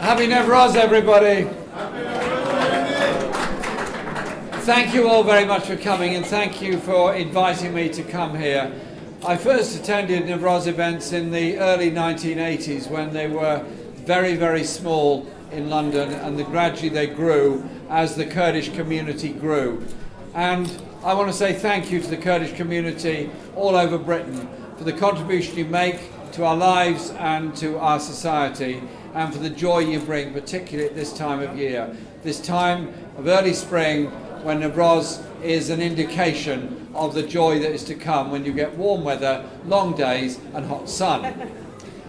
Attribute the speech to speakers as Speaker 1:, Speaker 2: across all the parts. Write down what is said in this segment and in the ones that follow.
Speaker 1: Happy Newroz, everybody. Thank you all very much for coming, and thank you for inviting me to come here. I first attended Newroz events in the early 1980s when they were very, very small in London, and gradually they grew as the Kurdish community grew. And I want to say thank you to the Kurdish community all over Britain for the contribution you make to our lives and to our society, and for the joy you bring, particularly at this time of year, this time of early spring, when Newroz is an indication of the joy that is to come when you get warm weather, long days and hot sun.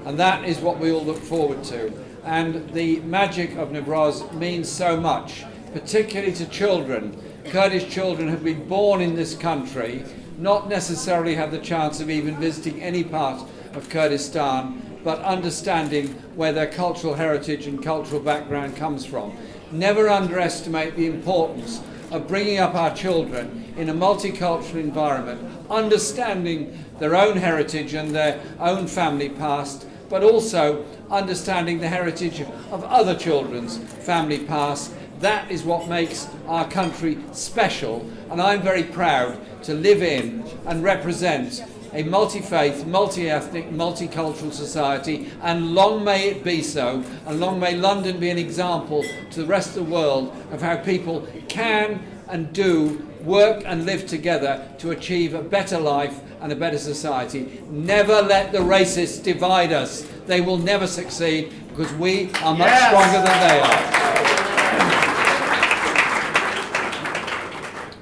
Speaker 1: And that is what we all look forward to. And the magic of Newroz means so much, particularly to children. Kurdish children have been born in this country, not necessarily have the chance of even visiting any part of Kurdistan, but understanding where their cultural heritage and cultural background comes from. Never underestimate the importance of bringing up our children in a multicultural environment, understanding their own heritage and their own family past, but also understanding the heritage of other children's family past. That is what makes our country special, and I'm very proud to live in and represent a multi-faith, multi-ethnic, multicultural society, and long may it be so, and long may London be an example to the rest of the world of how people can and do work and live together to achieve a better life and a better society. Never let the racists divide us. They will never succeed, because we are much stronger than they are.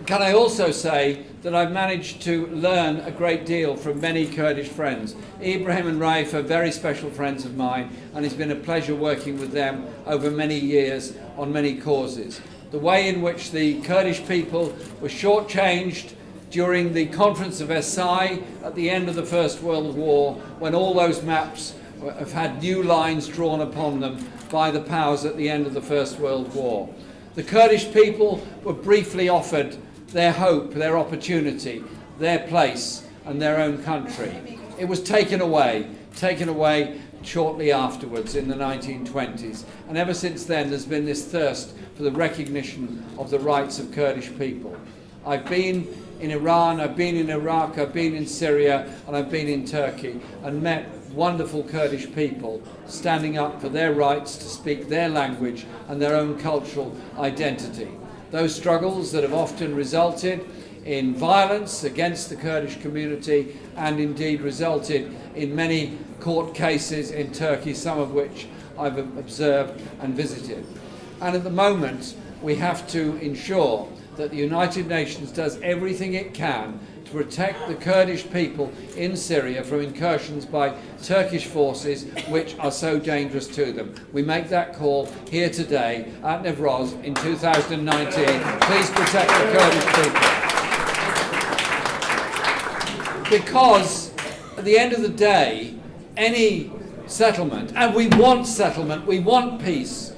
Speaker 1: Can I also say that I've managed to learn a great deal from many Kurdish friends. Ibrahim and Raif are very special friends of mine, and it's been a pleasure working with them over many years on many causes. The way in which the Kurdish people were shortchanged during the Conference of Versailles at the end of the First World War, when all those maps have had new lines drawn upon them by the powers at the end of the First World War. The Kurdish people were briefly offered their hope, their opportunity, their place and their own country. It was taken away shortly afterwards in the 1920s. And ever since then there's been this thirst for the recognition of the rights of Kurdish people. I've been in Iran, I've been in Iraq, I've been in Syria, and I've been in Turkey, and met wonderful Kurdish people standing up for their rights to speak their language and their own cultural identity. Those struggles that have often resulted in violence against the Kurdish community, and indeed resulted in many court cases in Turkey, some of which I've observed and visited. And at the moment, we have to ensure that the United Nations does everything it can to protect the Kurdish people in Syria from incursions by Turkish forces which are so dangerous to them. We make that call here today at Newroz in 2019. Please protect the Kurdish people. Because at the end of the day, any settlement, and we want peace,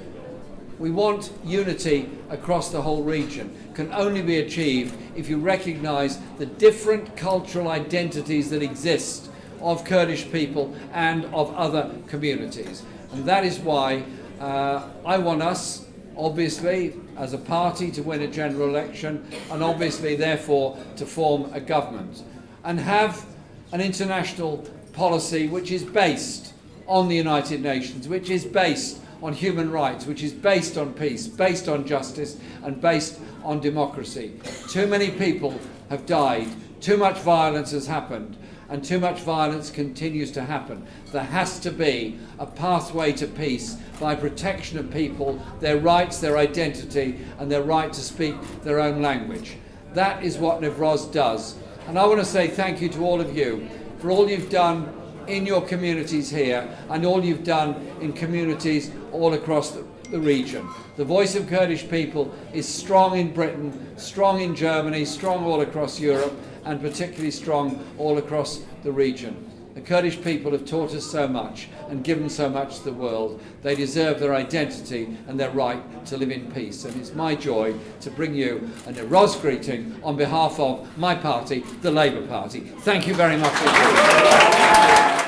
Speaker 1: we want unity across the whole region, can only be achieved if you recognise the different cultural identities that exist of Kurdish people and of other communities. And that is why I want us, obviously, as a party to win a general election, and obviously, therefore, to form a government and have an international policy which is based on the United Nations, which is based on human rights, which is based on peace, based on justice, and based on democracy. Too many people have died, too much violence has happened, and too much violence continues to happen. There has to be a pathway to peace by protection of people, their rights, their identity, and their right to speak their own language. That is what Newroz does. And I want to say thank you to all of you for all you've done in your communities here, and all you've done in communities all across the region. The voice of Kurdish people is strong in Britain, strong in Germany, strong all across Europe, and particularly strong all across the region. The Kurdish people have taught us so much and given so much to the world. They deserve their identity and their right to live in peace. And it's my joy to bring you a Newroz greeting on behalf of my party, the Labour Party. Thank you very much.